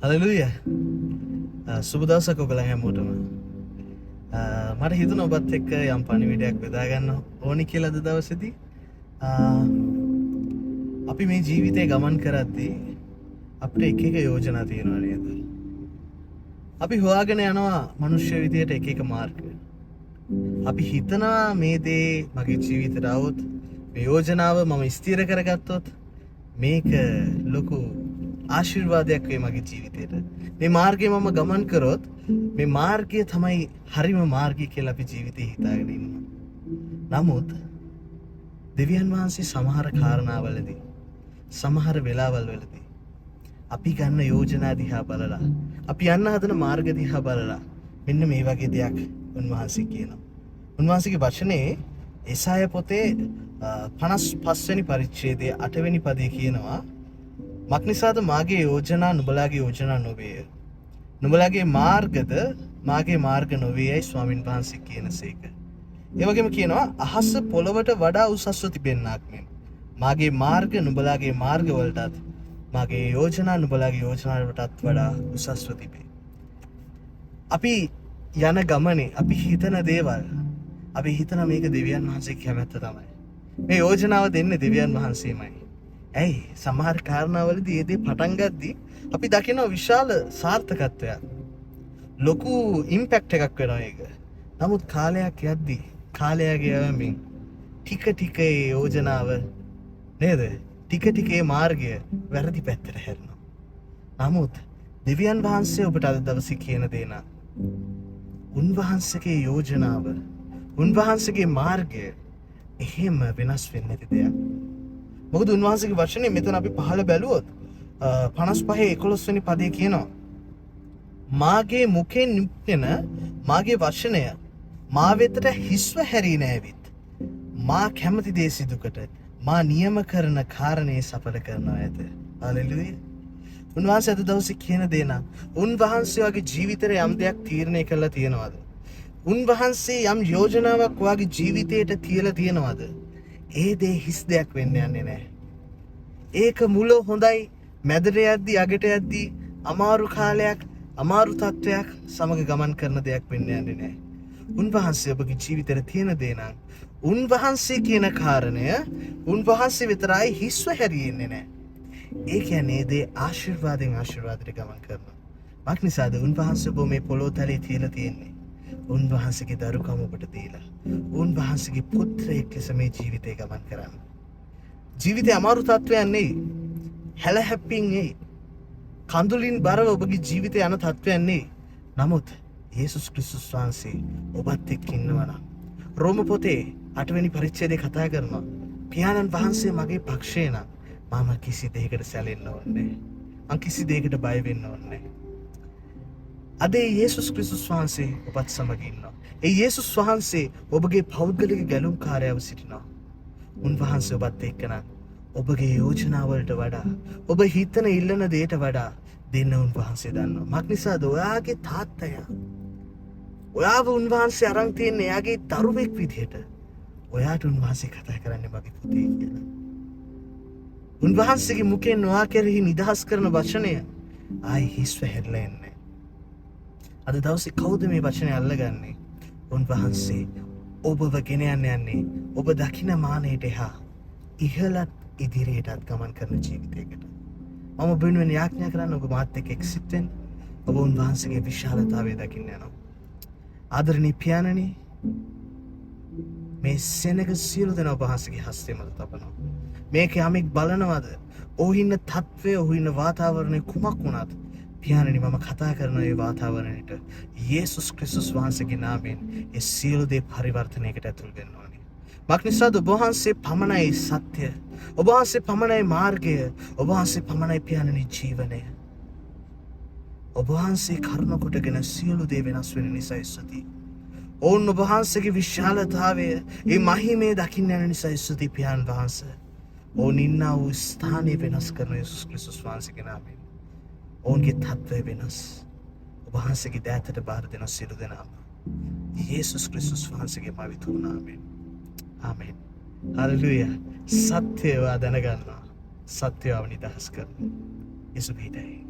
Hallelujah. සුබ දවසක් ඔයගොල්ලන් හැමෝටම. මට හිතුණා ඔබත් එක්ක යම් පණිවිඩයක් බෙදා ගන්න ඕනි කියලා අද දවසේදී. අපි මේ ජීවිතේ ගමන් කරද්දී අපිට එක එක යෝජනා තියෙනවා නේද? අපි හොයාගෙන යනවා මනුෂ්‍ය විදියට එක එක මාර්ග. අපි හිතනවා මේ දේ මගේ ජීවිතේට આવොත් මේ යෝජනාව මම ස්ථිර කරගත්තොත් මේක ලොකු ආශිර්වාදයක් වේ මගේ ජීවිතේට. මේ මාර්ගයේ මම ගමන් කරොත් මේ මාර්ගය තමයි හරිම මාර්ගය කියලා අපි ජීවිතේ හිතාගෙන ඉන්නවා. නමුත් දෙවියන් වහන්සේ සමහර කාරණාවලදී සමහර වෙලාවල් වලදී අපි ගන්න යෝජනා දිහා බලලා අපි යන්න හදන මාර්ග දිහා බලලා මෙන්න මේ වගේ දෙයක් උන්වහන්සේ කියනවා. උන්වහන්සේගේ වචනේ එසාය පොතේ 55 වෙනි පරිච්ඡේදයේ 8 වෙනි පදයේ කියනවා මක්නිසාද මාගේ යෝජනා නුඹලාගේ යෝජනා නොවේය. නුඹලාගේ මාර්ගද මාගේ මාර්ග නොවේයයි ස්වාමින් වහන්සේ කියනසේක. ඒ වගේම කියනවා අහස පොළවට වඩා උසස්ව තිබෙන්නාක් මෙන් මාගේ මාර්ග නුඹලාගේ මාර්ග වලටත් මාගේ යෝජනා නුඹලාගේ යෝජනා වලටත් වඩා උසස්ව තිබේ. අපි යන ගමනේ අපි හිතන දේවල් අපි හිතන මේක දෙවියන් වහන්සේ කැමැත්ත තමයි. මේ යෝජනාව දෙන්නේ දෙවියන් වහන්සේමයි. ඇයි සමහර කාරණාවලදී ඒ දේ පටන් ගද්දී අපි දකිනවා විශාල සාර්ථකත්වයක්. ලොකු ඉම්පැක්ට් එකක් වෙනවා ඒක. නමුත් කාලයක් යද්දී කාලයගේ යමින් ටික ටික ඒ යෝජනාව නේද? ටික ටික ඒ මාර්ගය වැරදි පැත්තට හැරෙනවා. නමුත් දෙවියන් වහන්සේ ඔබට අද දවසේ කියන දේ නම් උන්වහන්සේගේ යෝජනාව උන්වහන්සේගේ මාර්ගය එහෙම වෙනස් වෙන්නේ නැති දෙයක්. මොකද උන්වහන්සේගේ වචනේ මෙතන අපි පහළ බැලුවොත් 55:11 වෙනි පදේ කියනවා මාගේ මුඛෙන් නිපෙන මාගේ වචනය මා වෙතට හිස්ව හැරී නැවිත් මා කැමති දේ සිදුකට මා නියම කරන කාරණේ සඵල කරනවා ඇත. හලෙලුයා. උන්වහන්සේ අද දවසේ කියන දේ නම් උන්වහන්සේ වගේ ජීවිතේ යම් දෙයක් තීරණය කළා තියනවාද? උන්වහන්සේ යම් යෝජනාවක් වාගේ ජීවිතයට තියලා තියනවාද? ඒ දේ හිස් දෙයක් වෙන්න යන්නේ නැහැ. ඒක මුල හොඳයි, මැදට යද්දී අගට යද්දී අමාරු කාලයක්, අමාරු තත්වයක් සමග ගමන් කරන දෙයක් වෙන්න යන්නේ නැහැ. උන්වහන්සේ ඔබගේ ජීවිතේ තියෙන දේ නම් උන්වහන්සේ කියන කාරණය උන්වහන්සේ විතරයි හිස්ව හැරියෙන්නේ නැහැ. ඒ කියන්නේ දේ ආශිර්වාදයෙන් ආශිර්වාදයට ගමන් කරනවා. මක් නිසාද උන්වහන්සේ ඔබ මේ පොළොව තලයේ තියලා තියෙන්නේ? උන්වහන්සේගේ දරුකම ඔබට දීලා උන්වහන්සේගේ පුත්‍රයෙක් ලෙස මේ ජීවිතේ ගමන් කරන්න. ජීවිතේ අමාරු තත්වයක් නෙයි. හැල හැප්පින් නෙයි. කඳුලින් බරව ඔබගේ ජීවිතේ යන තත්වයක් නෙයි. නමුත් යේසුස් ක්‍රිස්තුස් වහන්සේ ඔබත් එක්ක ඉන්නවා නම් රෝම පොතේ 8 වෙනි පරිච්ඡේදයේ කතා කරනවා පියාණන් වහන්සේ මගේ පක්ෂේ නම් මම කිසි දෙයකට සැලෙන්න ඕනේ නැහැ. මං කිසි දෙයකට බය වෙන්න ඕනේ නැහැ. අද යේසුස් ක්‍රිස්තුස් වහන්සේ ඔබත් සමග ඉන්නවා. ඒ යේසුස් වහන්සේ ඔබගේ පෞද්ගලික ගැලුම්කාරයව සිටිනවා. උන්වහන්සේ ඔබත් එක්ක නම් ඔබගේ යෝජනාවලට වඩා ඔබ හිතන ඉල්ලන දෙයට වඩා දෙන්න උන්වහන්සේ දන්නවා. මක් නිසාද ඔයාගේ තාත්තය ඔයාව උන්වහන්සේ අරන් තියෙන එයාගේ දරුවෙක් විදියට ඔයාට උන්වහන්සේ කතා කරන්නේ මගේ පුතේ කියලා. උන්වහන්සේගේ මුඛෙන් ඔයා කෙරෙහි නිදහස් කරන වචනය ආයි හිස්ව හැරලා එන්නේ. අද දවසේ කවුද මේ වචනේ අල්ලගන්නේ? උන්වහන්සේ ඔබව ගෙන යන්නේ ඔබ දකින මානෙට එහා ඉහළත් ඉදිරියටත් ගමන් කරන ජීවිතයකට. මම ඔබ වෙනුවෙන් යාඥා කරන්න ඔබ මාත් එක්ක එක්සිට් වෙන්න. ඔබ උන්වහන්සේගේ විශාලතාවය දකින්න යනවා. ආදරණීය පියාණනි, මේ සෙනග සියලු දෙනා ඔබ වහන්සේගේ හස්තේ මත තබනවා. මේක යමෙක් බලනවද? ඔහු ඉන්න තත්වය, ඔහු ඉන්න වාතාවරණය කුමක් වුණත් පියාණනි මම කතා කරන ඒ වාතාවරණයට යේසුස් ක්‍රිස්තුස් වහන්සේගේ නාමයෙන් ඒ සියලු දේ පරිවර්තනයකට ඇතුල් වෙන්න ඕනේ. මක් නිසාද ඔබ වහන්සේ පමණයි සත්‍ය, ඔබ වහන්සේ පමණයි මාර්ගය, ඔබ වහන්සේ පමණයි පියාණනි ජීවනය. ඔබ වහන්සේ කරුණ කොටගෙන සියලු දේ වෙනස් වෙන නිසා ස්තුතියි. ඔවුන් ඔබ වහන්සේගේ විශාලතාවය, ඒ මහිමය දකින්න යන නිසා ස්තුතියි පියාණන් වහන්සේ. ඔවුන් ඉන්නා වූ ස්ථානය වෙනස් කරන යේසුස් ක්‍රිස්තුස් වහන්සේගේ නාමයෙන් ඔවුන්ගේ තත්ත්වය වෙනස්. ඔබ වහන්සේගේ දෑතට බාර දෙන සියලු දෙනාම යේසුස් ක්‍රිස්තුස් වහන්සේගේ පවිත්‍ර නාමයෙන්. ආමෙන්. හල්ලෙලූයා. සත්‍යව දැනගන්නවා. සත්‍යව නිදහස් කරනවා. යේසු පිටයි.